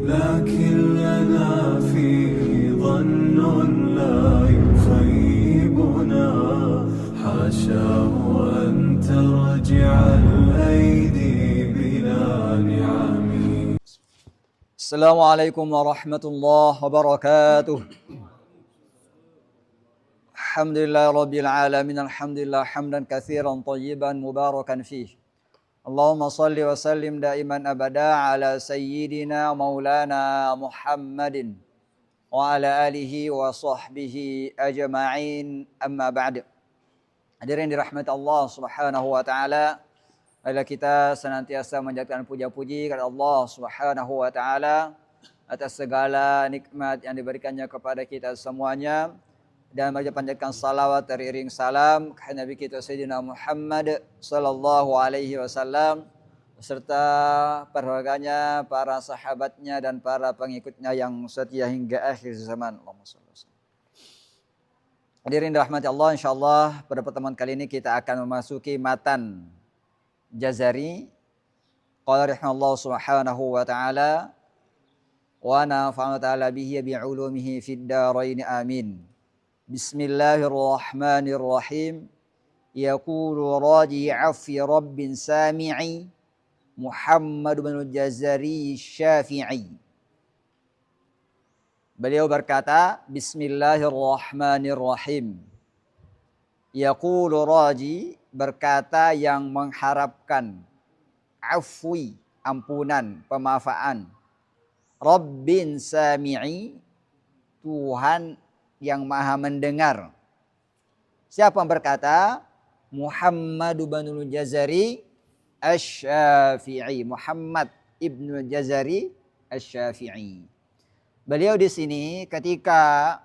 لكن لنا فيه ظن لا يخيبنا حاشاه أن ترجع الأيدي بلا نعم. السلام عليكم ورحمة الله وبركاته. الحمد لله رب العالمين. الحمد لله حمدا كثيرا طيبا مباركا فيه. اللهم صل وسلم دائما أبدا على سيدنا مولانا محمد وعلى آله وصحبه أجمعين. أما بعد. Hadirin dirahmati Allah Subhanahu wa taala. Marilah kita senantiasa menjadikan puja-puji kepada Allah Subhanahu wa taala atas segala nikmat yang diberikannya kepada kita semuanya, dan marilah panjatkan salawat teriring salam kepada Nabi kita Sayyidina Muhammad sallallahu alaihi wasallam beserta keluarganya, para sahabatnya dan para pengikutnya yang setia hingga akhir zaman. Allahumma shalli wa sallam. Hadirin dirahmati Allah, insyaallah pada pertemuan kali ini kita akan memasuki matan Jazari. Qala rahimallahu subhanahu wa ta'ala wa nafa'ana ta'ala bihi bi'ulumihi fid dharain amin. Bismillahirrahmanirrahim. Yaqulu raji'a fi rabbin sami'i Muhammad bin Jazari Syafi'i. Beliau berkata, Bismillahirrahmanirrahim. Yaqulu raji, berkata yang mengharapkan, afwi, ampunan, pemaafan. Rabbin sami'i, Tuhan yang maha mendengar. Siapa yang berkata? Muhammad bin Jazari Asy-Syafi'i. Muhammad ibnu Jazari Asy-Syafi'i. Beliau di sini ketika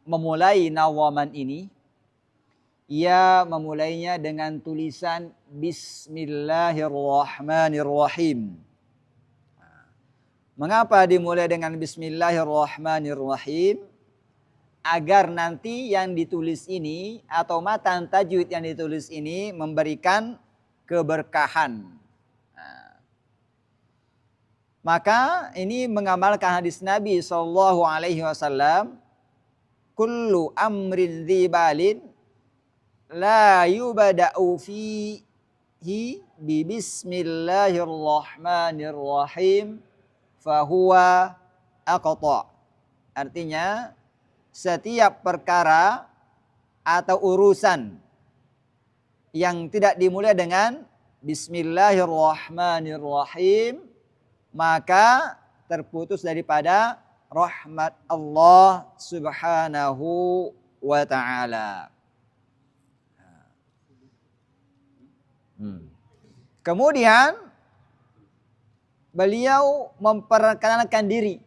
memulai nawaman ini, ia memulainya dengan tulisan Bismillahirrahmanirrahim. Mengapa dimulai dengan Bismillahirrahmanirrahim? Agar nanti yang ditulis ini atau matan tajwid yang ditulis ini memberikan keberkahan. Maka ini mengamalkan hadis Nabi SAW. Kullu amrin dzibalin la yubada'u fihi bi bismillahirrahmanirrahim fahuwa aqta'. Artinya setiap perkara atau urusan yang tidak dimulai dengan bismillahirrahmanirrahim maka terputus daripada rahmat Allah Subhanahu wa ta'ala. Kemudian beliau memperkenalkan diri.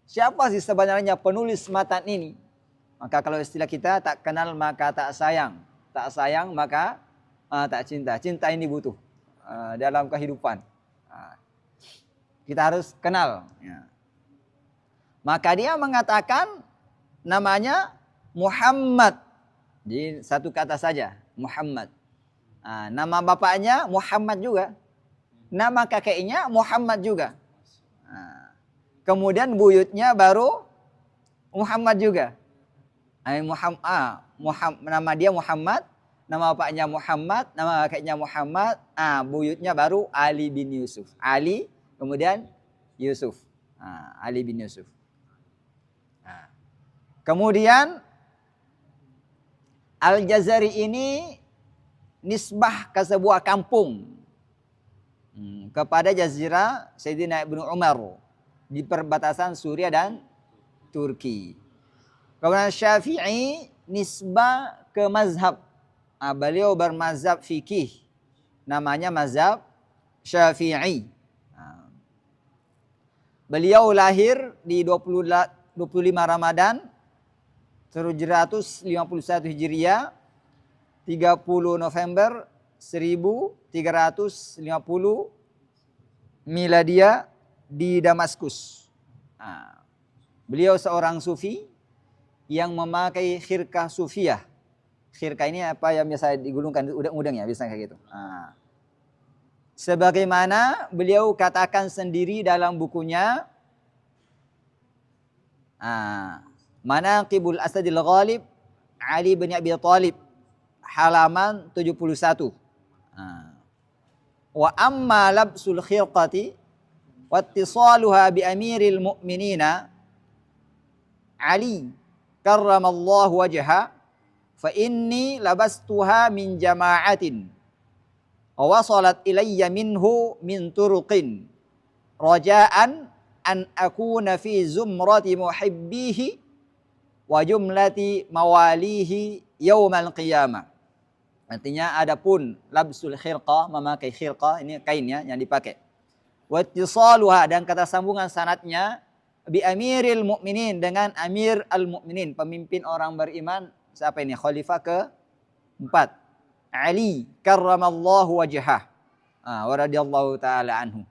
Siapa sih sebenarnya penulis matan ini? Maka kalau istilah kita, tak kenal maka tak sayang. Tak sayang maka tak cinta. Cinta ini butuh dalam kehidupan. Kita harus kenal. Maka dia mengatakan namanya Muhammad. Jadi satu kata saja, Muhammad. Nama bapaknya Muhammad juga. Nama kakeknya Muhammad juga. Kemudian buyutnya baru Muhammad juga. Nama dia Muhammad, nama bapaknya Muhammad, nama kakeknya Muhammad. Buyutnya baru Ali bin Yusuf. Ali, kemudian Yusuf. Ali bin Yusuf. Kemudian Al-Jazari ini nisbah ke sebuah kampung kepada Jazirah Sayyidina Ibnu Umar di perbatasan Suriah dan Turki. Kemudian Syafi'i nisbah ke mazhab. Beliau bermazhab fikih. Namanya mazhab Syafi'i. Beliau lahir di 25 Ramadan 751 Hijriah, 30 November 1350 Miladia di Damaskus. Beliau seorang sufi yang memakai khirkah sufiyah. Khirkah ini apa yang biasa digulungkan udang-udang ya, biasanya kayak gitu. Sebagaimana beliau katakan sendiri dalam bukunya Manaqibul Asadil Ghalib Ali bin Abi Thalib halaman 71. Wa amma labsul khirqati wattisaluha bi amiril mu'minina Ali karramallahu wajha fa inni labastuha min jama'atin wa wasalat ilayya minhu min turuqin raja'an an akuna fi zumrati muhibbihi wa jumlati mawalihi yaumal qiyamah. Artinya adapun labsul khirqah, memakai khirqah, ini kainnya yang dipakai. Wattisaluha, dan kata sambungan sanadnya bi amiril mu'minin, dengan amir al-mu'minin, pemimpin orang beriman. Siapa ini? Khalifah ke-4. Ali karramallahu wajhah. Wa radhiyallahu taala anhu.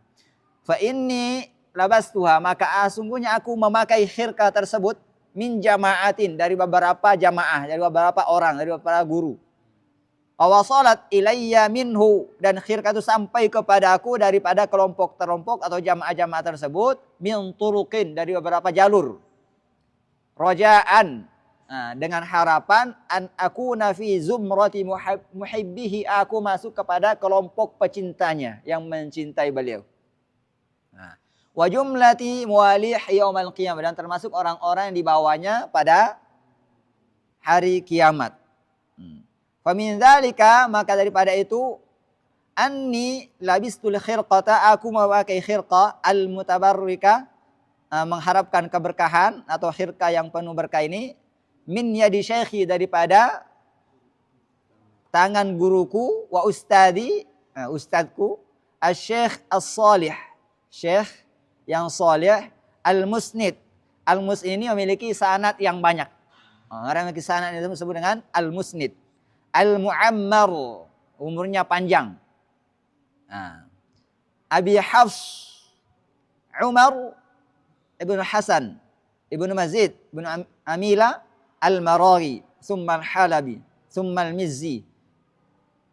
Fa inni labastuha, maka sungguhnya aku memakai khirqah tersebut min jama'atin, dari beberapa jamaah, dari beberapa orang, dari beberapa guru. Awasalat ilayya minhu, dan khirqah itu sampai kepada aku daripada kelompok-kelompok atau jamaah-jamaah tersebut, min turuqin, dari beberapa jalur. Raja'an, dengan harapan an akuna fi zumrati muhibbihi, aku masuk kepada kelompok pecintanya yang mencintai beliau. Wa jumlati muwalih yaumal qiyamah, dan termasuk orang-orang yang dibawanya pada hari kiamat. Famin dzalika, maka daripada itu, anni labistul khirqata, aku memakai khirqah al-mutabarrika, mengharapkan keberkahan, atau khirqah yang penuh berkah ini, min yadi syekhi, daripada tangan guruku, wa ustadi, ustadku, asy-syekh as-salih, syekh yang salih, al-musnid. Al-musnid ini memiliki sanad yang banyak. Orang yang memiliki sanad itu disebut dengan al-musnid. Al-mu'ammar, umurnya panjang. Abi Hafs Umar ibn Hasan ibn Mazid ibn Amila al-Maraghi, summa al-Halabi, summa al-Mizzi.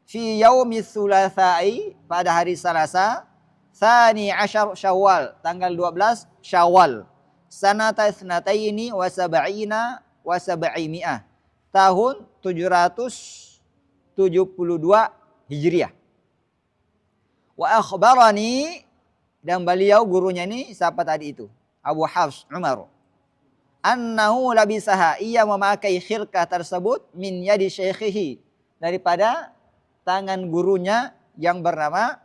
Fi yaumi thulatha'i, pada hari Selasa, Tsani Ashar Syawal, tanggal 12 Syawal, sanata tsnataini wa sab'ina wa sab'imi'ah, tahun 772 Hijriah. Wa akhbarani, dan beliau gurunya ini siapa tadi itu? Abu Hafs Umar. Annahu labisaha, ia memakai khirqah tersebut min yadi syekhihi, daripada tangan gurunya yang bernama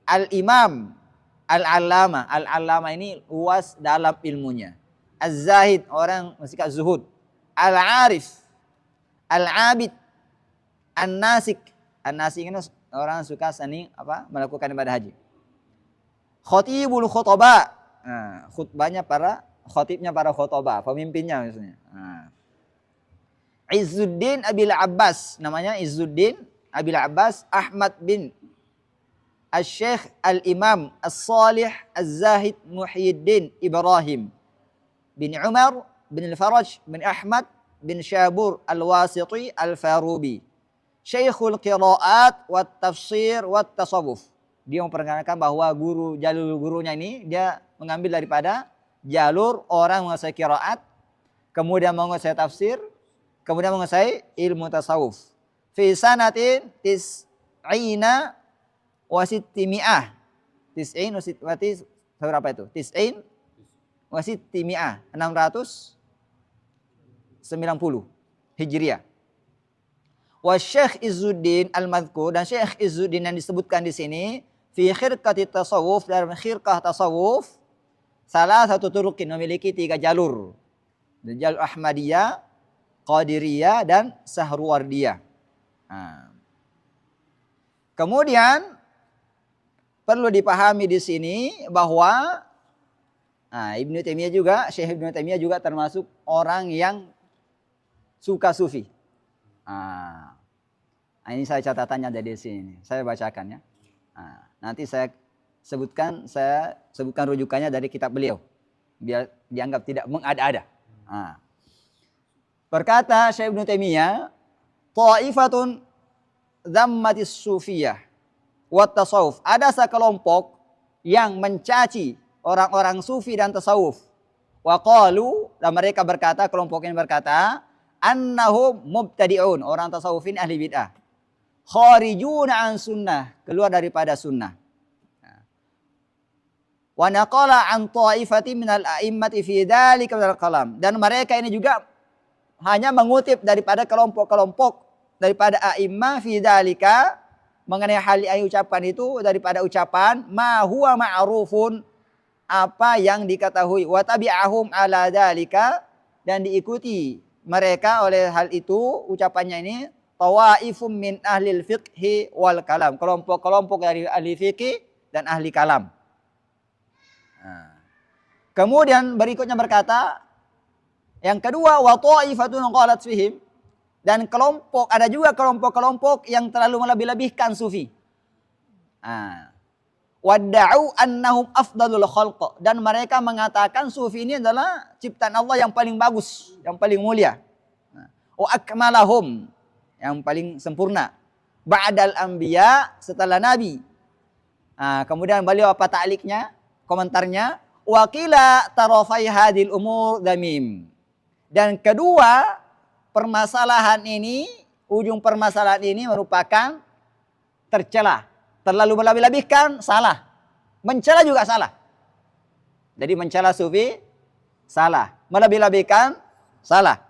Al-Imam Al-Allama. Al-Allama ini luas dalam ilmunya. Az-Zahid, orang bersikap zuhud. Al-Arif, Al-Abid, An-Nasik. An-Nasik ini orang suka melakukan ibadah haji. Khatibul khutbah, khutbahnya para khatibnya, para khutbah, pemimpinnya maksudnya. Izzuddin Abil Abbas, namanya Izzuddin Abil Abbas Ahmad bin Al-Syekh Al-Imam As-Salih Az-Zahid Muhyiddin Ibrahim bin Umar bin Al-Faraj bin Ahmad bin Syabur Al-Wasiti Al-Farubi, Syekhul Qiraat wat Tafsir wat Tasawuf. Dia memperkenalkan bahwa jalur gurunya ini dia mengambil daripada jalur orang menguasai qiraat, kemudian menguasai tafsir, kemudian menguasai ilmu tasawuf. Fi sanatin tis'ina wa sittimi'ah. Tis'in wa sittimi'ah, berapa itu? Tis'in wa sittimi'ah, 690 Hijriah. Wa Syekh Izzuddin al-Madhkur, dan Syekh Izzuddin yang disebutkan di sini, fi khirqati tasawuf, dalam khirqah tasawuf, salah satu turukin, memiliki 3 jalur. Jalur Ahmadiyah, Qadiriyah, dan Sahruwardiyah. Kemudian perlu dipahami di sini bahwa Ibnu Taimiyah juga, Syekh Ibnu Taimiyah juga termasuk orang yang suka sufi. Ini saya catatannya dari sini, saya bacakan ya. Nanti saya sebutkan rujukannya dari kitab beliau, biar dianggap tidak mengada-ada. Berkata Syekh Ibnu Taimiyah, ta'ifatun dzammatis sufiyah wat tasawuf, ada sekelompok yang mencaci orang-orang sufi dan tasawuf. Wa qalu, dan mereka berkata, kelompok ini berkata, annahum mubtadi'un, orang tasawuf ini ahli bid'ah. Kharijuna an sunnah, keluar daripada sunnah. Wa naqala an ta'ifati minal a'immati fi dzalika minal kalam. Dan mereka ini juga hanya mengutip daripada kelompok-kelompok daripada a'immah fi dzalika mengenai hal yang ucapan itu daripada ucapan ma huwa ma'rufun, apa yang diketahui, wa tabi'ahum ala dzalika, dan diikuti mereka oleh hal itu ucapannya ini tawaifum min ahlil fiqhi wal kalam, kelompok-kelompok dari ahli fikih dan ahli kalam. Kemudian berikutnya berkata, yang kedua wa ta'ifatun qalat fihim, dan kelompok, ada juga kelompok-kelompok yang terlalu melebih-lebihkan sufi. Wadda'u annahum afdalul khalq, dan mereka mengatakan sufi ini adalah ciptaan Allah yang paling bagus, yang paling mulia. Wa akmalahum, yang paling sempurna. Ba'dal anbiya, setelah nabi. Kemudian beliau apa ta'liknya, komentarnya, wa qila tarafai hadil umur damim. Dan kedua permasalahan ini, ujung permasalahan ini merupakan tercela. Terlalu melebih-lebihkan, salah. Mencela juga salah. Jadi mencela sufi, salah. Melebih-lebihkan, salah.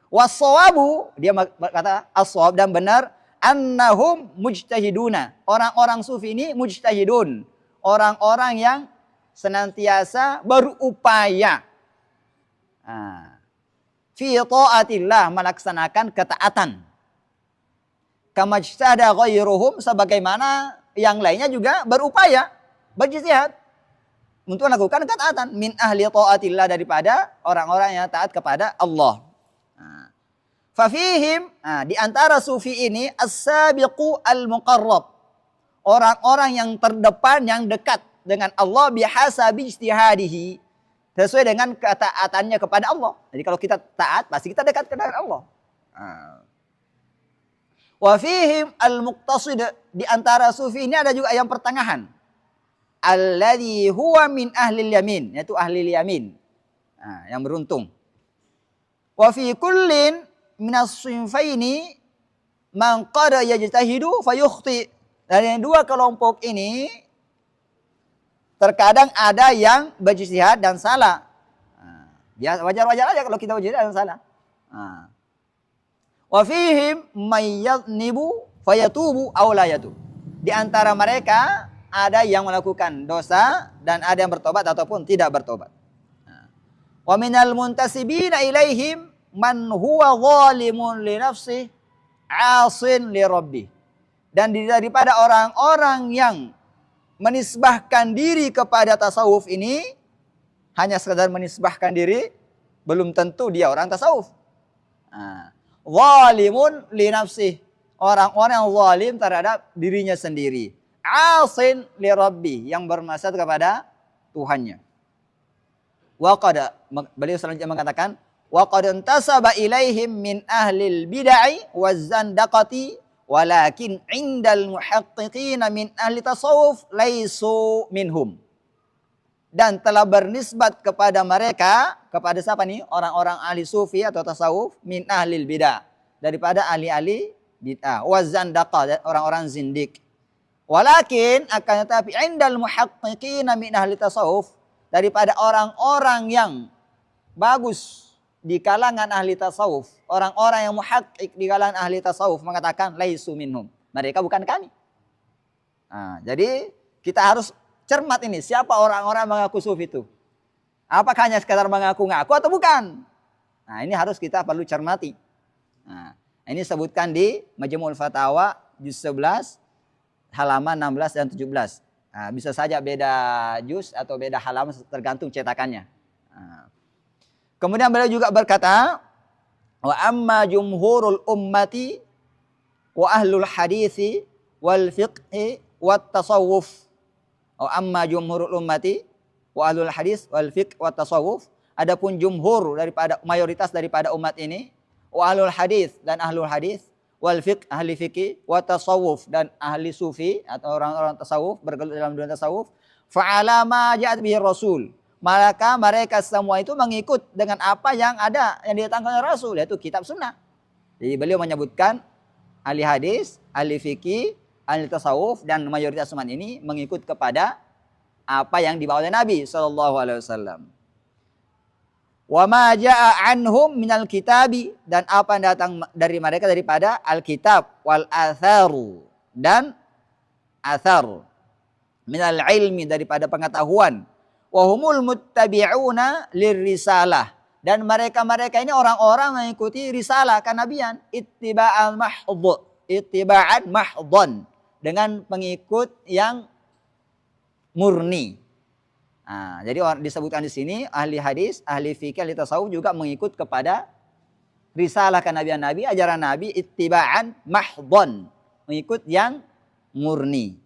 Wassawabu, dia berkata as-shawab dan benar, annahum mujtahiduna. Orang-orang sufi ini mujtahidun. Orang-orang yang senantiasa berupaya. Fi ta'atillah, melaksanakan ketaatan. Kama ijtahada ghairuhum, sebagaimana yang lainnya juga berupaya, berjihad untuk melakukan ketaatan. Min ahli ta'atillah, daripada orang-orang yang taat kepada Allah. Fafihim, di antara sufi ini as-sabiqu al-muqarrab, orang-orang yang terdepan, yang dekat dengan Allah bihasabi ijtihadihi, sesuai dengan ketaatannya kepada Allah. Jadi kalau kita taat, pasti kita dekat kepada Allah. Wa fihim al-muqtasid, di antara sufi ini ada juga yang pertengahan. Alladhi huwa min ahli yamin, yaitu ahli yamin. Yang beruntung. Wa fi kullin minas sinfaini man qad yajtahidu fayukhti. Dan dua kelompok ini terkadang ada yang berijtihad dan salah. Wajar-wajar aja kalau kita berijtihad dan salah. Wa fihim may yadhnibu fayatubu aw la yatub. Di antara mereka ada yang melakukan dosa dan ada yang bertobat ataupun tidak bertobat. Wa minal muntasibina ilaihim man huwa zalimun li nafsihi 'asin li rabbih. Dan daripada orang-orang yang menisbahkan diri kepada tasawuf ini, hanya sekadar menisbahkan diri, belum tentu dia orang tasawuf. Zalimun li nafsih, orang-orang yang zalim terhadap dirinya sendiri. Asin li rabbi, yang bermaksud kepada Tuhannya. Wa qad, beliau selanjutnya mengatakan, wa qad intasaba ilaihim min ahlil bid'ah waz zandaqati walakin indal muhaqqiqin min ahli tasawuf laisu minhum. Dan telah bernisbat kepada mereka, kepada siapa nih? Orang-orang ahli sufi atau tasawuf, min ahlil bid'ah, daripada ahli-ahli bid'ah, wazandaqa, orang-orang zindik. Walakin, akan tetapi, indal muhaqqiqin min ahli tasawuf, daripada orang-orang yang bagus di kalangan ahli tasawuf, orang-orang yang muhaqqiq di kalangan ahli tasawuf mengatakan laisu minhum, mereka bukan kami. Jadi kita harus cermat ini, siapa orang-orang mengaku sufi itu? Apakah hanya sekadar mengaku-ngaku atau bukan? Ini harus kita perlu cermati. Ini sebutkan di Majmu'ul Fatawa juz 11 halaman 16 dan 17. Bisa saja beda juz atau beda halaman tergantung cetakannya. Kemudian beliau juga berkata, wa amma jumhurul ummati wa ahlul hadithi wal fiqhi wat tasawuf. Amma jumhurul ummati wa ahlul hadis wal fiqh wa tasawuf, adapun jumhur daripada mayoritas daripada umat ini, wa ahlul hadis dan ahlul hadis, wal fiqh ahli fikih, wa tasawuf dan ahli sufi atau orang-orang tasawuf bergelut dalam dunia tasawuf, fa ala ma ja'at bihi rasul, maka mereka semua itu mengikut dengan apa yang ada yang didatangkan oleh Rasul, yaitu kitab sunnah. Jadi beliau menyebutkan ahli hadis, ahli fikih, ahli tasawuf, dan mayoritas umat ini mengikut kepada apa yang dibawa oleh Nabi SAW. Wa ma jaa anhum minal kitabi, dan apa yang datang dari mereka daripada alkitab, wal atharu, dan athar, minal ilmi, daripada pengetahuan, wa humul muttabi'una lirrisalah, dan mereka ini orang-orang mengikuti risalah kenabian, ittiba'an mahdhon, dengan pengikut yang murni. Nah, jadi disebutkan di sini ahli hadis, ahli fikih, ahli tasawuf juga mengikut kepada risalah kenabian Nabi, ajaran Nabi, ittiba'an mahdhon, mengikut yang murni.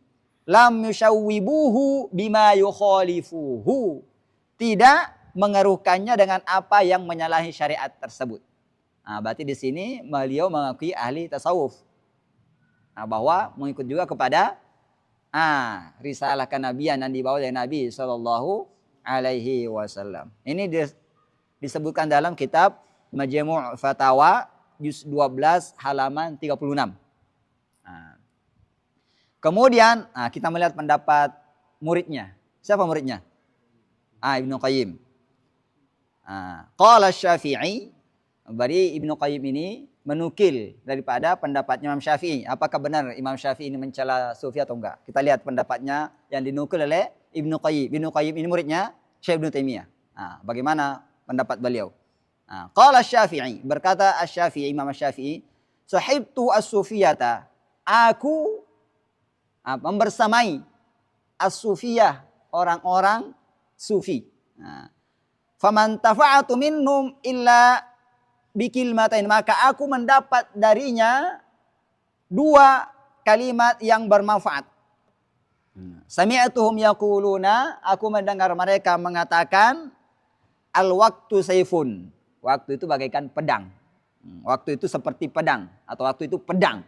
Lam yushawwibuhu bima yukhalifuhu, tidak mengeruhkannya dengan apa yang menyalahi syariat tersebut. Nah, berarti di sini beliau mengakui ahli tasawuf. Nah, bahwa mengikut juga kepada risalah kenabian yang dibawa dari Nabi Sallallahu Alaihi Wasallam. Ini disebutkan dalam kitab Majmu' Fatawa juz 12 halaman 36. Kemudian kita melihat pendapat muridnya. Siapa muridnya? Ibnu Qayyim. Qala Syafi'i, bari Ibnu Qayyim ini menukil daripada pendapatnya Imam Syafi'i. Apakah benar Imam Syafi'i ini mencela sufi atau enggak? Kita lihat pendapatnya yang dinukil oleh Ibnu Qayyim. Ibnu Qayyim ini muridnya Syekh Ibnu Taimiyah. Bagaimana pendapat beliau? Qala Syafi'i, berkata Asy-Syafi'i, Imam Syafi'i, sahibtu as-sufiyata, aku membersamai as-sufiyah, orang-orang sufi. Faman tafa'atu minhum illa bikilmatain, maka aku mendapat darinya 2 kalimat yang bermanfaat. Sami'tuhum yaquluna, aku mendengar mereka mengatakan, al-waqtu sayfun, waktu itu bagaikan pedang. Waktu itu seperti pedang, atau waktu itu pedang.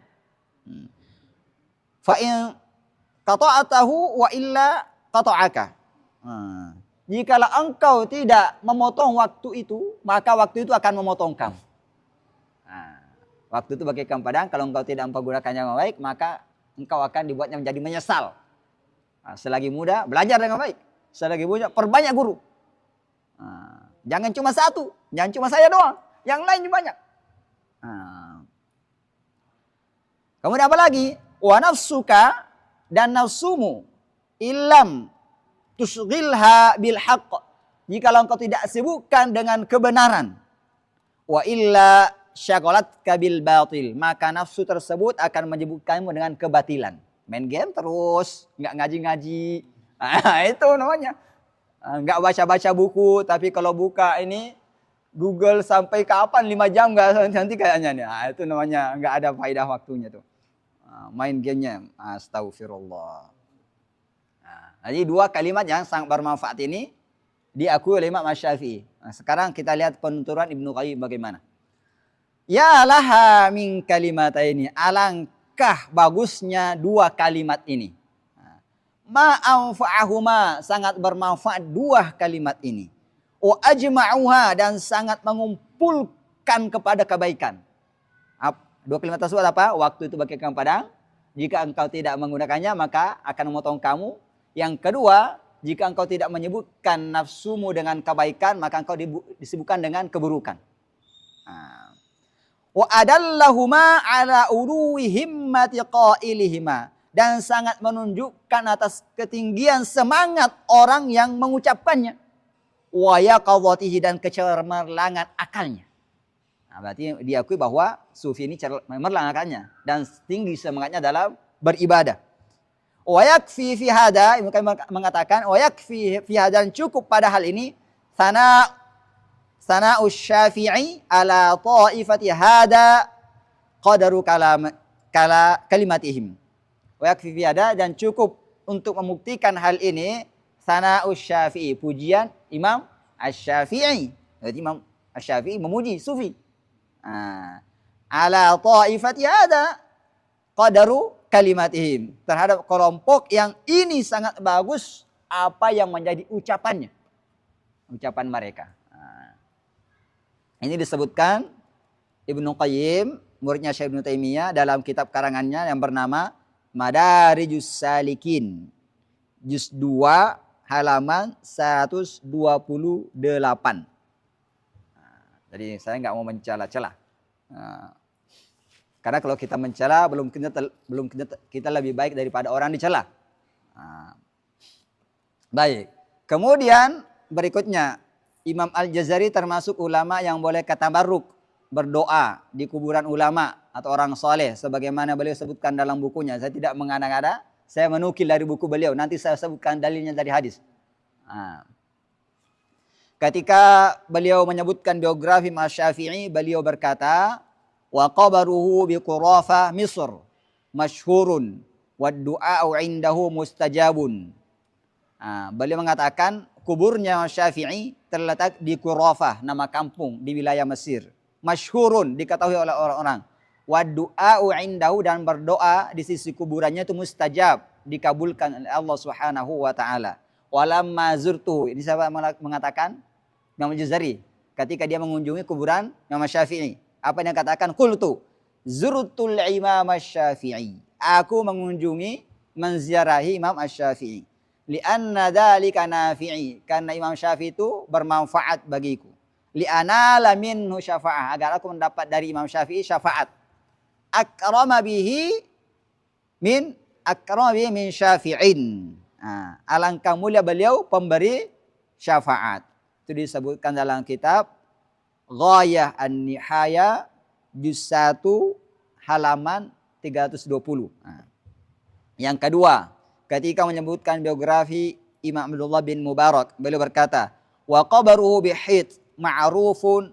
Fa'in qata'atahu wa illa qata'aka. Jikalau engkau tidak memotong waktu itu, maka waktu itu akan memotong kamu. Waktu itu bagaikan pedang, kalau engkau tidak menggunakannya dengan baik, maka engkau akan dibuatnya menjadi menyesal. Selagi muda, belajar dengan baik. Selagi muda, perbanyak guru. Jangan cuma satu, jangan cuma saya doang, yang lain banyak. Kemudian apa lagi? Wa nafsuka, dan nafsumu, illam tusghilha bil haqq, jikalau engkau tidak sibukkan dengan kebenaran, wa illa syagalatka bil batil, maka nafsu tersebut akan menyibukkanmu dengan kebatilan. Main game terus, enggak ngaji-ngaji. Itu namanya. Enggak baca-baca buku, tapi kalau buka ini Google sampai kapan 5 jam enggak nanti kayaknya nih. Itu namanya enggak ada faedah waktunya tuh. Main gamenya, astagfirullah. Jadi 2 kalimat yang sangat bermanfaat ini diakui oleh Imam Asy-Syafi'i. Sekarang kita lihat penuturan Ibnu Qayyim bagaimana. Ya laha min kalimataini, alangkah bagusnya 2 kalimat ini. Ma anfa'ahuma, sangat bermanfaat 2 kalimat ini. Wa ajma'uha, dan sangat mengumpulkan kepada kebaikan. 2 kalimat tersebut apa? Waktu itu bagaikan pedang, jika engkau tidak menggunakannya maka akan memotong kamu. Yang kedua, jika engkau tidak menyebutkan nafsumu dengan kebaikan, maka engkau disibukkan dengan keburukan. Wa adallahuma ala uluwi himmati qailihima, dan sangat menunjukkan atas ketinggian semangat orang yang mengucapkannya. Wa yaqadhatihi, dan kecemerlangan akalnya. Berarti diakui bahwa sufi ini cemerlang akalnya dan tinggi semangatnya dalam beribadah. Wa yakfi fi hada, mengatakan wa yakfi fi hada, cukup pada hal ini sana'us Syafi'i ala ta'ifati hada qadaru kalimatihim. Wa yakfi fi hada, dan cukup untuk membuktikan hal ini sana'us Syafi'i, pujian Imam Asy-Syafi'i. Jadi Imam Asy-Syafi'i memuji sufi. Ala ta'ifati hada qadaru kalimatihim, terhadap kelompok yang ini sangat bagus apa yang menjadi ucapannya. ucapan mereka. Ini disebutkan Ibnu Qayyim, muridnya Syekh Ibnu Taimiyah, dalam kitab karangannya yang bernama Madarijus Salikin, juz 2 halaman 128. Jadi saya nggak mau mencela-cela. Karena kalau kita mencela kita lebih baik daripada orang dicela. Baik. Kemudian berikutnya Imam Al-Jazari termasuk ulama yang boleh katabarruk, berdoa di kuburan ulama atau orang soleh sebagaimana beliau sebutkan dalam bukunya. Saya tidak mengada-ngada, saya menukil dari buku beliau. Nanti saya sebutkan dalilnya dari hadis. Ketika beliau menyebutkan biografi Imam Syafi'i, beliau berkata, wa qabaruhu bi Qurafah Misr masyhurun wa du'a'u indahu mustajabun. Beliau mengatakan kuburnya Imam Syafi'i terletak di Qurafah, nama kampung di wilayah Mesir. Masyhurun, diketahui oleh orang-orang. Wa du'a'u indahu, dan berdoa di sisi kuburannya itu mustajab, dikabulkan oleh Allah Subhanahu wa taala. Walamma zurtuhu, ini siapa mengatakan? Imam Jazari. Ketika dia mengunjungi kuburan Imam Syafi'i, apa yang katakan? Qultu zurtul Imam Syafi'i. Aku menziarahi Imam Syafi'i. Li'anna dzalika nafi'i, karena Imam Syafi'i itu bermanfaat bagiku. Li'anala minhu syafa'ah, agar aku mendapat dari Imam Syafi'i syafaat. Akrama bihi min syafi'in. Alangkah mulia beliau pemberi syafaat. Itu disebutkan dalam kitab Ghayah An-Nihaya juz 1 halaman 320. Yang kedua, ketika menyebutkan biografi Imam Abdullah bin Mubarak, beliau berkata, wa qabaruhu bihit ma'rufun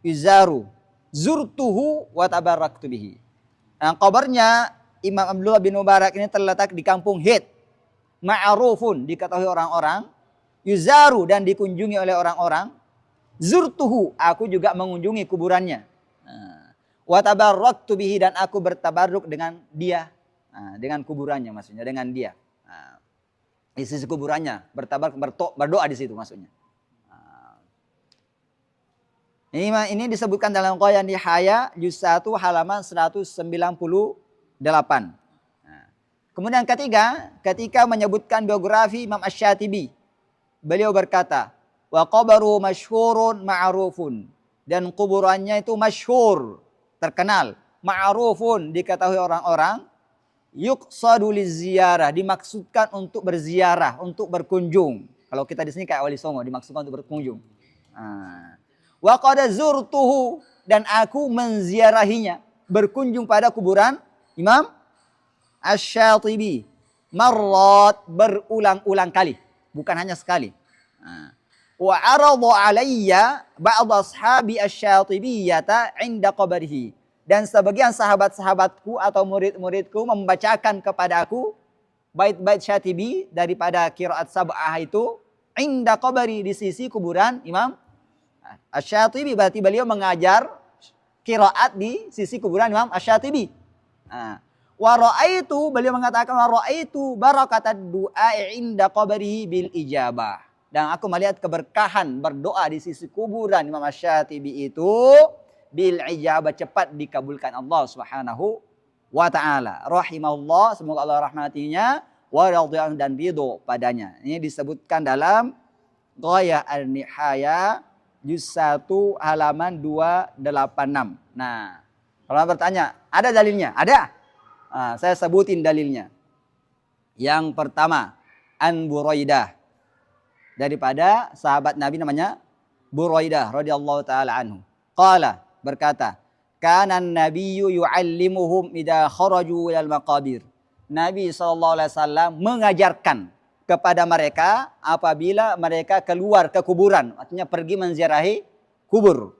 yuzaru zurtuhu wa tabaraktu bihi. Kabarnya Imam Abdullah bin Mubarak ini terletak di kampung Hit, ma'rufun, diketahui orang-orang, yuzaru, dan dikunjungi oleh orang-orang, zurtuhu, aku juga mengunjungi kuburannya, wa tabaraktu bihi, dan aku bertabarruk dengan dia, dengan kuburannya, maksudnya dengan dia. Di sisi kuburannya, berdoa di situ maksudnya. Ini disebutkan dalam Ghayah Nihaya juz 1 halaman 198. Kemudian ketiga, ketika menyebutkan biografi Imam Asy-Syatibi, beliau berkata, wa qabaru masyhurun ma'rufun, dan kuburannya itu masyhur, terkenal, ma'rufun, diketahui orang-orang, yuqsadu liziarah, dimaksudkan untuk berziarah, untuk berkunjung. Kalau kita di sini kayak Wali Songo, dimaksudkan untuk berkunjung. Wa qad zurtuhu, dan aku menziarahinya, berkunjung pada kuburan Imam Asy-Syatibi marrat, berulang-ulang kali, bukan hanya sekali. Wa arada alayya ba'd ashabi asy-Syatibiyata 'inda qabrihi, dan sebagian sahabat-sahabatku atau murid-muridku membacakan kepada aku bait-bait Syatibi daripada qiraat sab'ah itu, 'inda qabri, di sisi kuburan Imam Asy-Syatibi. Berarti beliau mengajar qiraat di sisi kuburan Imam Asy-Syatibi. Wa ra'aitu, beliau mengatakan, wa ra'aitu barakatad du'a'i 'inda qabrihi bil ijabah, dan aku melihat keberkahan berdoa di sisi kuburan Imam Asy-Syatibi itu bil ijabah, cepat dikabulkan Allah Subhanahu wa taala. Rahimahullah, semoga Allah rahmatinya, wa radhiya dan ridho padanya. Ini disebutkan dalam Ghayah An-Nihaya juz 1 halaman 286. Nah, kalau bertanya, ada dalilnya? Ada. Saya sebutin dalilnya. Yang pertama, An Buraidah, daripada sahabat Nabi namanya Buraidah radhiyallahu taala anhu. Qala, berkata, kana an-nabiyyu yu'allimuhum idza kharaju ilal maqabir. Nabi SAW mengajarkan kepada mereka apabila mereka keluar ke kuburan, artinya pergi menziarahi kubur.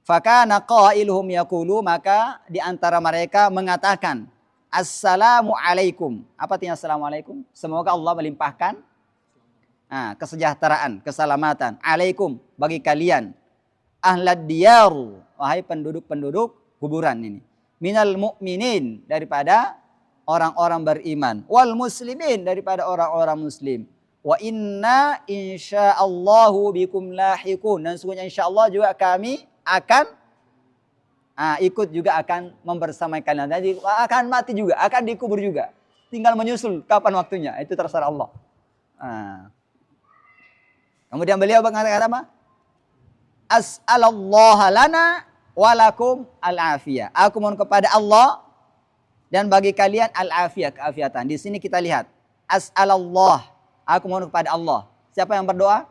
Fakana qailuhum yaqulu, maka di antara mereka mengatakan, assalamu alaikum. Apa artinya assalamualaikum? Semoga Allah melimpahkan kesejahteraan, keselamatan. Alaikum, bagi kalian. Ahlad diyar, wahai penduduk-penduduk kuburan ini. Minal mu'minin, daripada orang-orang beriman. Wal muslimin, daripada orang-orang muslim. Wa inna insyaallahu bikum lahiqun. Dan sungguhnya insyaallah juga kami akan ikut juga akan membersamai kalian. Jadi akan mati juga, akan dikubur juga. Tinggal menyusul kapan waktunya, itu terserah Allah. Kemudian beliau mengatakan apa? As'alallaha lana walakum al-afiyah. Aku mohon kepada Allah dan bagi kalian al-afiyah, keafiatan. Di sini kita lihat as'alallah, aku mohon kepada Allah. Siapa yang berdoa?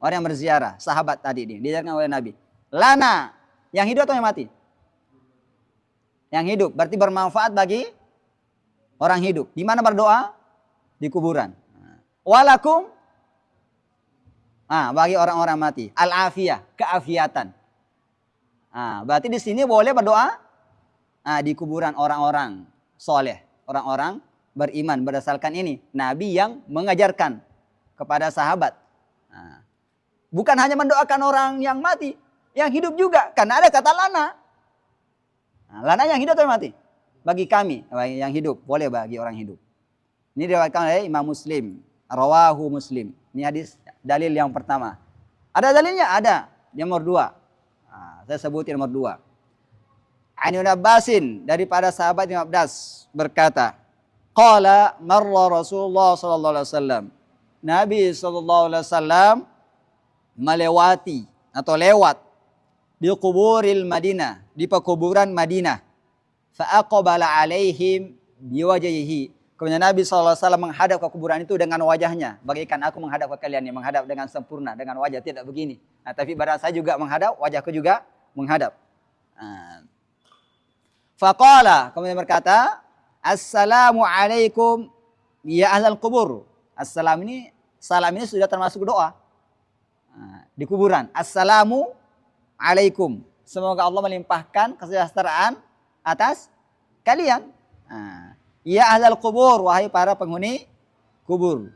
Orang yang berziarah, sahabat tadi ini diajarkan oleh Nabi. Lana, yang hidup atau yang mati? Yang hidup, berarti bermanfaat bagi orang hidup. Di mana berdoa? Di kuburan. Walakum, bagi orang-orang mati. Al-afiyah, keafiatan. Berarti di sini boleh berdoa di kuburan orang-orang soleh, orang-orang beriman berdasarkan ini. Nabi yang mengajarkan kepada sahabat. Bukan hanya mendoakan orang yang mati, yang hidup juga. Karena ada kata lana. Lana yang hidup atau yang mati? Bagi kami, bagi yang hidup. Boleh bagi orang hidup. Ini diriwayatkan oleh Imam Muslim. Rawahu Muslim. Ini hadis dalil yang pertama. Ada dalilnya? Ada. Yang nomor 2. Saya sebutin nomor 2. An Ibnu Abbasin, daripada sahabat Ibnu Abbas berkata, qala marra Rasulullah sallallahu alaihi wasallam. Nabi sallallahu alaihi wasallam melewati atau lewat di kuburil Madinah, di pekuburan Madinah. Fa aqbala alaihim biwajhihi. Kemudian Nabi SAW menghadap ke kuburan itu dengan wajahnya. Bagaikan aku menghadap ke kalian, yang menghadap dengan sempurna, dengan wajah tidak begini. Tapi badan saya juga menghadap, wajahku juga menghadap. Faqala, kemudian berkata, Assalamu alaikum ya ahlal kubur. Salam ini sudah termasuk doa. Di kuburan. Assalamu alaikum. Semoga Allah melimpahkan kesejahteraan atas kalian. Ya ahlal kubur, wahai para penghuni kubur.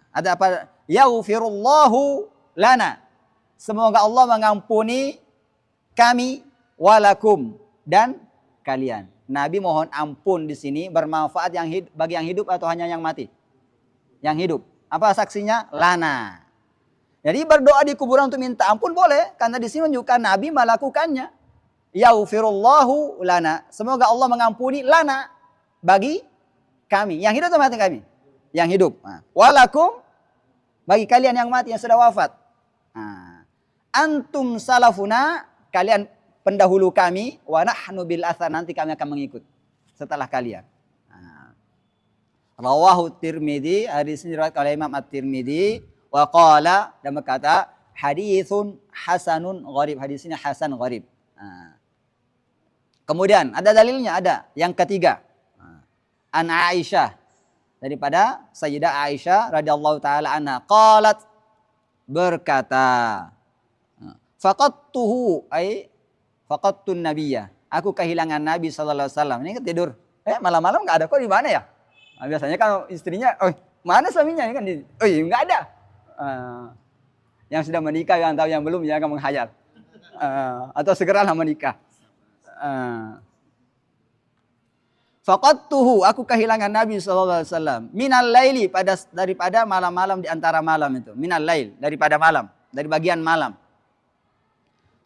Ada apa? Yaghfirullahu lana. Semoga Allah mengampuni kami walakum dan kalian. Nabi mohon ampun di sini bermanfaat bagi yang hidup atau hanya yang mati? Yang hidup. Apa saksinya? Lana. Jadi berdoa di kuburan untuk minta ampun boleh, karena di sini menunjukkan Nabi melakukannya. Yaghfirullahu lana. Semoga Allah mengampuni lana bagi kami. Yang hidup atau mati kami? Yang hidup. Walakum bagi kalian yang mati, yang sudah wafat. Antum salafuna, kalian pendahulu kami, wa nahnu bil athar, nanti kami akan mengikut setelah kalian. Rawahu Tirmidzi, hadis ini diriwayatkan oleh Imam At-Tirmidzi, wa qala, dan berkata haditsun hasanun gharib, hadis ini hasan gharib. Kemudian ada dalilnya, ada yang ketiga. An Aisyah, daripada Sayyidah Aisyah radhiyallahu taala anha, qalat, berkata, faqattuhu ay faqattun nabiyya, aku kehilangan Nabi sallallahu alaihi wasallam. Ini kan tidur. Malam-malam enggak ada, kok di mana ya? Biasanya kan istrinya, mana suaminya? Ini kan enggak ada. Yang sudah menikah yang tahu, yang belum jangan menghayal. Atau segeralah menikah. Faqattuhu, aku kehilangan Nabi sallallahu alaihi wasallam. Minal laili, daripada malam-malam, di antara malam itu. Minal lail, daripada malam, dari bagian malam.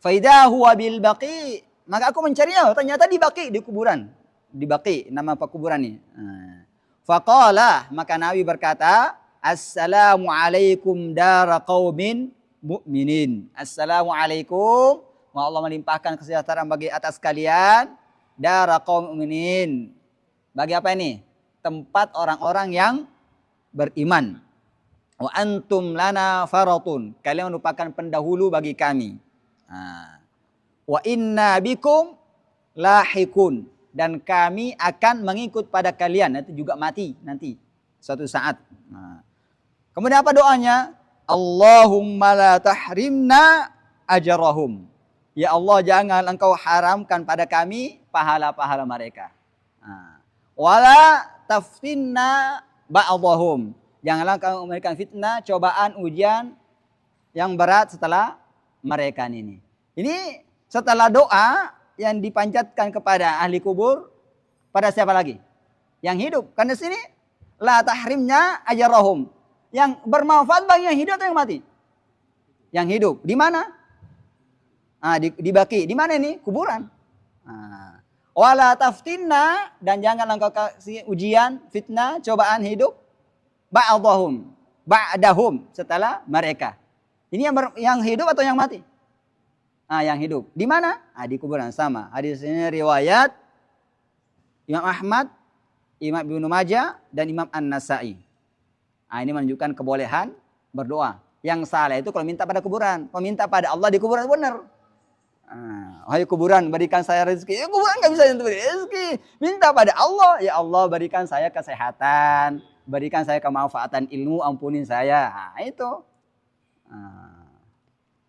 Faidah huwa bil baqi, maka aku mencarinya, ternyata di Baqi, di kuburan. Di Baqi, nama pekuburan ini. Faqala, maka Nabi berkata, Assalamu alaikum dara qaumin mu'minin. Assalamu alaikum, Allah melimpahkan kesejahteraan bagi atas kalian, dara qaum mu'minin. Bagi apa ini? Tempat orang-orang yang beriman. Wa antum lana faratun, kalian merupakan pendahulu bagi kami. Wa inna bikum lahikun, dan kami akan mengikut pada kalian, nanti juga mati nanti suatu saat. Kemudian apa doanya? Allahumma la tahrimna ajrahum. Ya Allah, jangan engkau haramkan pada kami pahala-pahala mereka. Wala taftinna ba'dahum. Janganlah engkau memberikan fitnah, cobaan, ujian yang berat setelah mereka ini. Ini setelah doa yang dipanjatkan kepada ahli kubur, pada siapa lagi? Yang hidup. Karena sini la tahrimnya ajrahum. Yang bermanfaat bagi yang hidup atau yang mati? Yang hidup. Di mana? Di Baki. Di mana ini? Kuburan. Wala taftinna, dan jangan engkau kasih ujian, fitnah, cobaan hidup ba'dahum, setelah mereka. Ini yang hidup atau yang mati? Yang hidup. Di mana? Di kuburan. Sama. Hadis ini riwayat Imam Ahmad, Imam Ibnu Majah, dan Imam An-Nasai. Ini menunjukkan kebolehan berdoa. Yang salah itu kalau minta pada kuburan. Kalau minta pada Allah di kuburan benar. Wahai kuburan, berikan saya rezeki. Ya, kuburan nggak bisa beri rezeki. Minta pada Allah, ya Allah berikan saya kesehatan, berikan saya kemanfaatan ilmu, ampunin saya. Itu.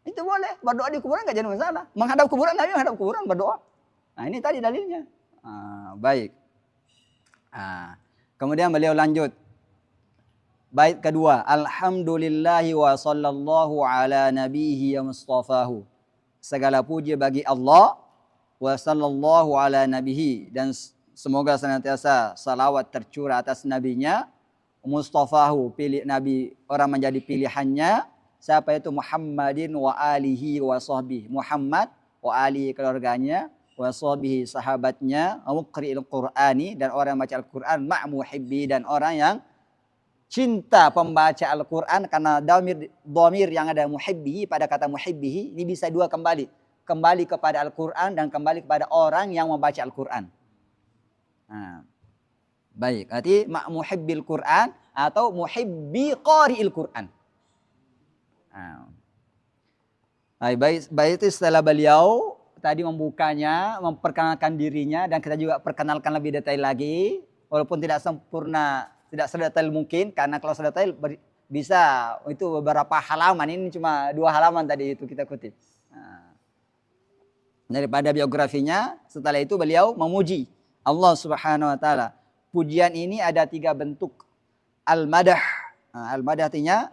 Itu boleh. Berdoa di kuburan nggak jadi masalah. Menghadap kuburan, Nabi menghadap kuburan berdoa. Ini tadi dalilnya. Baik. Kemudian beliau lanjut. Bait kedua, alhamdulillahi wa sallallahu ala nabihi wa mustafahu. Segala puji bagi Allah wa sallallahu ala nabihi, dan semoga senantiasa salawat tercurah atas nabinya, mustafahu, pilih nabi, orang menjadi pilihannya. Siapa itu? Muhammadin wa alihi wa sahbihi. Muhammad wa alihi, keluarganya, wa sahbihi, sahabatnya, muqri'il Qur'ani, dan orang yang baca Al-Qur'an, ma'muhibbi, dan orang yang cinta pembaca Al-Quran, karena dhamir yang ada muhibbihi, pada kata muhibbihi ini bisa dua kembali kepada Al-Quran dan kembali kepada orang yang membaca Al-Quran. Baik, arti muhibbil Quran atau muhibbi qari'il Quran. Baik, itu setelah beliau tadi membukanya, memperkenalkan dirinya, dan kita juga perkenalkan lebih detail lagi, walaupun tidak sempurna, tidak sedetail mungkin, karena kalau sedetail bisa itu beberapa halaman, ini cuma 2 halaman tadi itu kita kutip. Daripada biografinya, setelah itu beliau memuji Allah Subhanahu wa taala. Pujian ini ada 3 bentuk. Al-madah. Al-madah artinya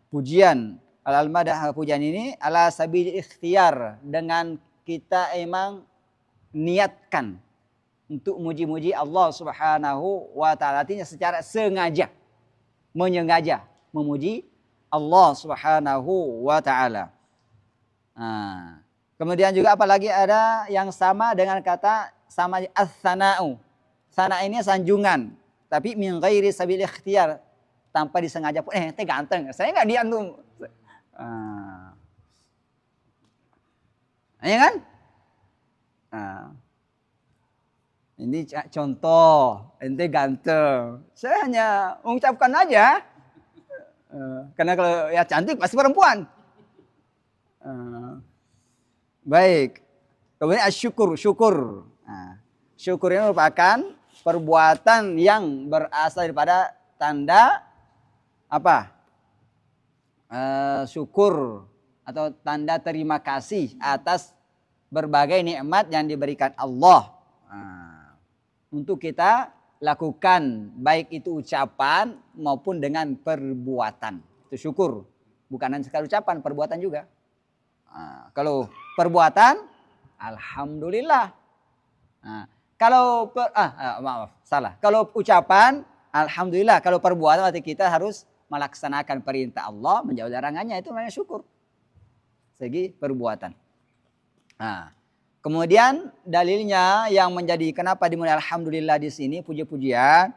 pujian. Al-madah, pujian ini ala sabil ikhtiar, dengan kita emang niatkan untuk muji-muji Allah Subhanahu wa taala, artinya secara sengaja, menyengaja memuji Allah Subhanahu wa taala. Kemudian juga apalagi ada yang sama dengan kata sama as-sana'u. Sana ini sanjungan, tapi min ghairi sabil ikhtiar, tanpa disengaja pun teh ganteng. Saya enggak diantum. Ya kan? Ini contoh, ente ganteng. Saya hanya mengucapkan aja. Karena kalau ya cantik pasti perempuan. Baik. Kemudian syukur. Syukur ini merupakan perbuatan yang berasal daripada tanda apa? Syukur atau tanda terima kasih atas berbagai nikmat yang diberikan Allah. Untuk kita lakukan, baik itu ucapan maupun dengan perbuatan. Itu syukur. Bukan hanya sekali ucapan, perbuatan juga. Kalau perbuatan, alhamdulillah. Kalau Kalau ucapan, alhamdulillah. Kalau perbuatan, berarti kita harus melaksanakan perintah Allah, menjauhi larangannya, itu namanya syukur. Segi perbuatan. Kemudian dalilnya yang menjadi kenapa dimulai alhamdulillah di sini, puji-pujian,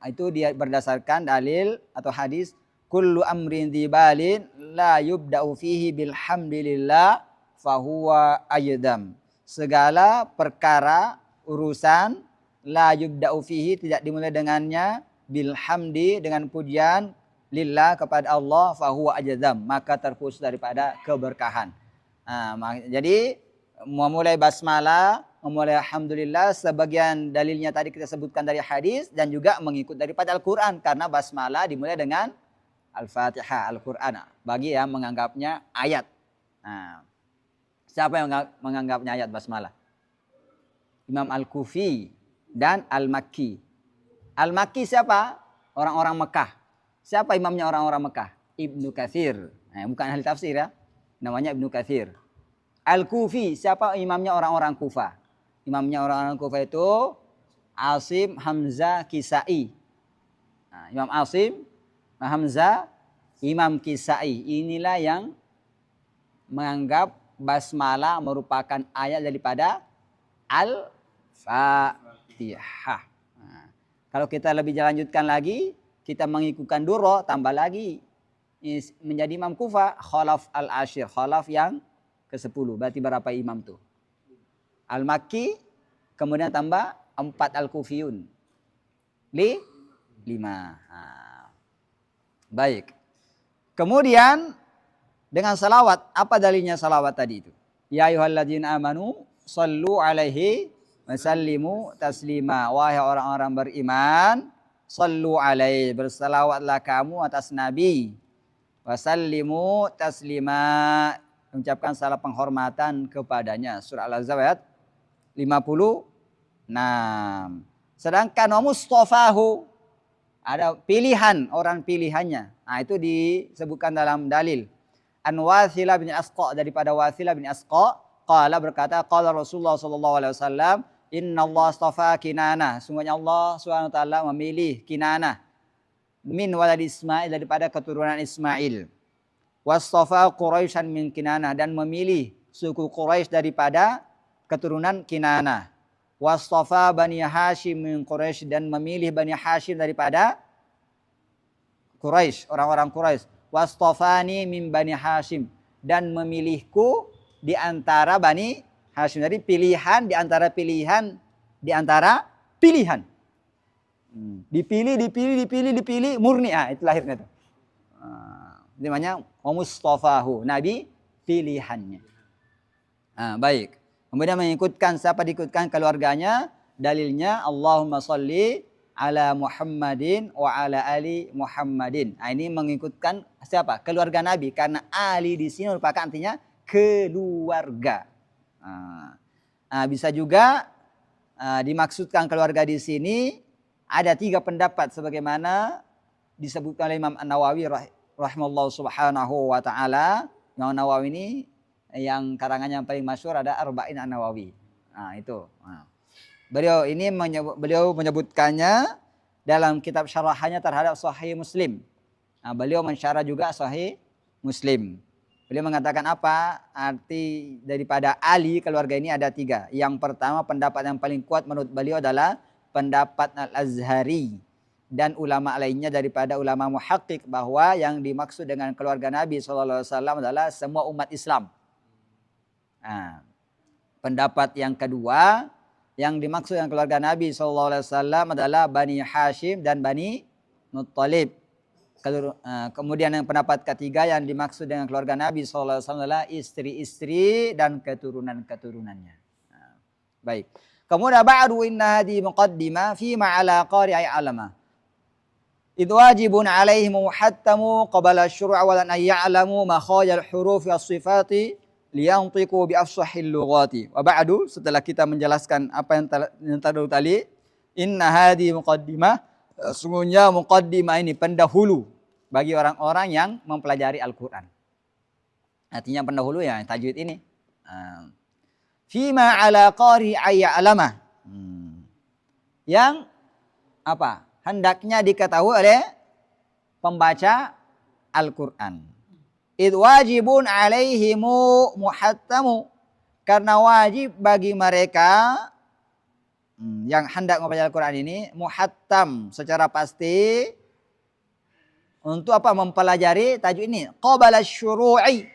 itu dia berdasarkan dalil atau hadis, kullu amrin dzibalin la yubda'u fihi bilhamdilillah fahuwa aydam. Segala perkara, urusan, la yubda'u fihi, tidak dimulai dengannya, bilhamdi, dengan pujian, lillah, kepada Allah, fahuwa ajdam, maka terputus daripada keberkahan. Jadi memulai basmalah, memulai alhamdulillah, sebagian dalilnya tadi kita sebutkan dari hadis, dan juga mengikut daripada Al-Quran, karena basmalah dimulai dengan Al-Fatihah, Al-Quran, bagi yang menganggapnya ayat. Siapa yang menganggapnya ayat basmalah? Imam Al-Kufi dan Al-Makki. Al-Makki siapa? Orang-orang Mekah. Siapa imamnya orang-orang Mekah? Ibnu Katsir. Bukan ahli tafsir ya. Namanya Ibnu Katsir. Al-Kufi, siapa imamnya orang-orang Kufah? Imamnya orang-orang Kufah itu Asim, Hamzah, Kisai. Imam Asim, Hamzah, Imam Kisai. Inilah yang menganggap basmalah merupakan ayat daripada Al-Fatihah. Nah, kalau kita lebih lanjutkan lagi, kita mengikutkan Duro, tambah lagi menjadi Imam Kufah, Khalaf al-Ashir, Khalaf yang ke-10. Berarti berapa imam tuh? Al-Makki, kemudian tambah 4 Al-Kufiyun. 5. Nah, baik. Kemudian dengan salawat, apa dalilnya salawat tadi itu? Ya ayyuhalladzina amanu sallu alaihi wasallimu taslima. Wahai orang-orang beriman, sallu alaihi, bersalawatlah kamu atas Nabi. Wasallimu taslima, mengucapkan salam penghormatan kepadanya. Surah Al-Ahzab ayat 56. Sedangkan wa mustafahu, ada pilihan, orang pilihannya. Nah, itu disebutkan dalam dalil. An Wathilah bin Asqa, daripada Wathilah bin Asqa, qala, berkata, qala Rasulullah sallallahu alaihi wasallam, innallaha astafa Kinanah, sungguhnya Allah Subhanahu wa taala memilih Kinanah min walad Ismail, daripada keturunan Ismail. Wastafa Quraisyan min Kinanah, dan memilih suku Quraisy daripada keturunan Kinanah. Wastafa Bani Hashim min Quraisy, dan memilih Bani Hashim daripada Quraisy, orang-orang Quraisy. Wastafani min Bani Hashim, dan memilihku di antara Bani Hashim. Jadi pilihan di antara pilihan di antara pilihan. Dipilih, murni. Itu lahirnya itu. Namanya Mustafahu, Nabi pilihannya. Baik. Kemudian mengikutkan, siapa diikutkan? Keluarganya. Dalilnya Allahumma sholli ala Muhammadin wa ala ali Muhammadin. Ini mengikutkan siapa? Keluarga Nabi. Karena ali di sini merupakan artinya keluarga. Bisa juga dimaksudkan keluarga di sini. Ada 3 pendapat sebagaimana disebutkan oleh Imam An-Nawawi rahimahullah subhanahu wa ta'ala. Imam Nawawi ini yang karangannya yang paling masyhur ada Arba'in An-Nawawi. Itu. Beliau menyebutkannya dalam kitab syarahannya terhadap Sahih Muslim. Beliau mensyarah juga Sahih Muslim. Beliau mengatakan apa arti daripada Ali keluarga ini? Ada 3. Yang pertama, pendapat yang paling kuat menurut beliau adalah pendapat Al-Azhari dan ulama lainnya daripada ulama muhaqqiq, bahwa yang dimaksud dengan keluarga Nabi SAW adalah semua umat Islam. Pendapat yang kedua, yang dimaksud dengan keluarga Nabi SAW adalah Bani Hashim dan Bani Muttalib. Kemudian yang pendapat ketiga, yang dimaksud dengan keluarga Nabi SAW adalah istri-istri dan keturunan-keturunannya. Baik. Kemudian ba'du inna hadi muqaddimah fima ala qari'i alama. Idh wajibun alaihim muhattamu qabala syuru'a walan ayya'lamu makhajal huruf wa sifati liyantiqu bi afsahil lughati. Wa ba'du, setelah kita menjelaskan apa yang tadi, inna hadi muqaddimah, sungguhnya muqaddimah ini pendahulu bagi orang-orang yang mempelajari Al-Quran. Artinya pendahulu ya tajwid ini. Fima ala qari ayya'lama. Yang apa? Hendaknya diketahui oleh pembaca Al-Quran. Idh wajibun alaihimu muhattamu. Karena wajib bagi mereka yang hendak membaca Al-Quran ini muhattam secara pasti untuk apa? Mempelajari tajwid ini. Qabala syuru'i,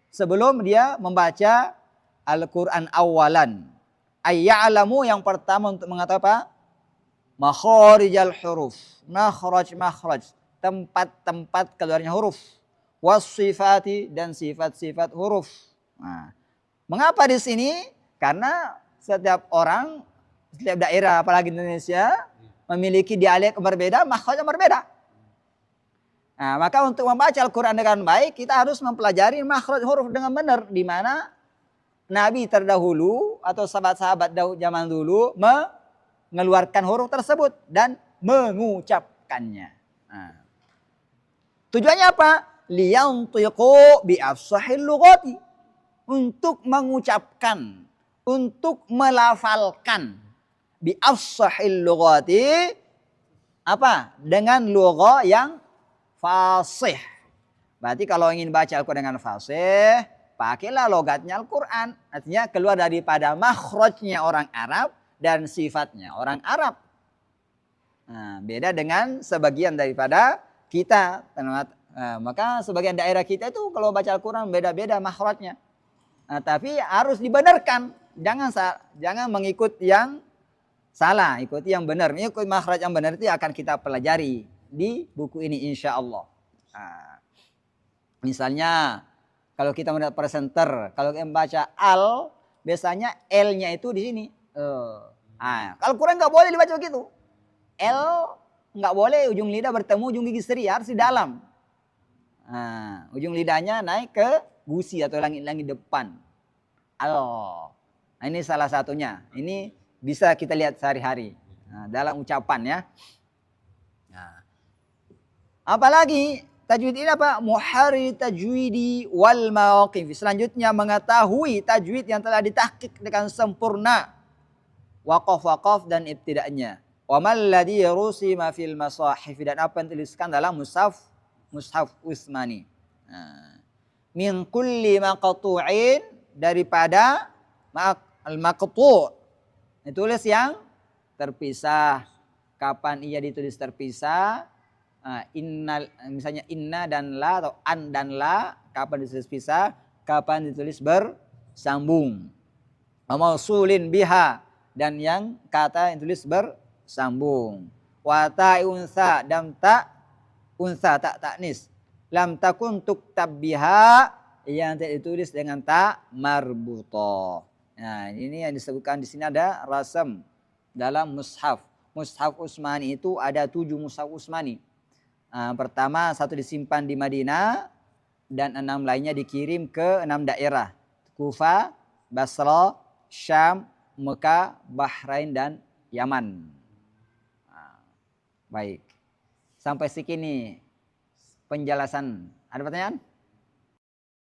sebelum dia membaca Al-Quran awalan. Ayya'lamu, yang pertama untuk mengatakan apa? Makharijal huruf. Makhraj. Tempat-tempat keluarnya huruf. Wasifati, dan sifat-sifat huruf. Mengapa di sini? Karena setiap orang, setiap daerah, apalagi Indonesia, memiliki dialek berbeda, makhrajnya berbeda. Maka untuk membaca Al-Quran dengan baik, kita harus mempelajari makhraj huruf dengan benar. Di mana Nabi terdahulu atau sahabat-sahabat zaman dulu mengeluarkan huruf tersebut dan mengucapkannya. Tujuannya apa? Liyantiqu bi afsahil lughati. Untuk mengucapkan, untuk melafalkan bi afsahil lughati, apa? Dengan lugha yang fasih. Berarti kalau ingin baca Al-Quran dengan fasih, pakailah logatnya Al-Quran. Artinya keluar daripada makhrajnya orang Arab dan sifatnya orang Arab. Nah, beda dengan sebagian daripada kita. Maka sebagian daerah kita itu kalau baca Al-Quran beda-beda makhrajnya. Nah, tapi harus dibenarkan. Jangan mengikut yang salah, ikuti yang benar. Mengikut makhraj yang benar itu akan kita pelajari di buku ini insya Allah. Nah, misalnya kalau kita melihat presenter, kalau kita baca al, biasanya L-nya itu di sini. Kalau Quran nggak boleh dibaca begitu. L nggak boleh ujung lidah bertemu ujung gigi seri, harus di dalam. Ujung lidahnya naik ke gusi atau langit-langit depan. Nah, ini salah satunya. Ini bisa kita lihat sehari-hari dalam ucapan ya. Apalagi tajwid ini apa? Muharrir tajwidi wal mawaqif. Selanjutnya mengetahui tajwid yang telah ditahqiq dengan sempurna. Waqaf dan ibtida'nya. Wa mal ladzi rusima fil masahif, dan apa yang dituliskan dalam mushaf Utsmani. Min kulli maqtu'in, daripada al-maqtu', ditulis yang terpisah. Kapan ia ditulis terpisah? Misalnya inna dan la atau an dan la, kapan ditulis pisah, kapan ditulis bersambung. Mausulin biha, dan yang kata yang ditulis bersambung. Wa ta'i unsa, dan ta unsa, tak taknis. Lam takun tuktab biha, yang tidak ditulis dengan ta marbutoh. Nah, ini yang disebutkan di sini ada rasam dalam mushaf. Mushaf Utsmani itu ada 7 mushaf Utsmani. Pertama 1 disimpan di Madinah dan 6 lainnya dikirim ke 6 daerah. Kufa, Basra, Syam, Mekah, Bahrain dan Yaman. Baik. Sampai segini penjelasan. Ada pertanyaan?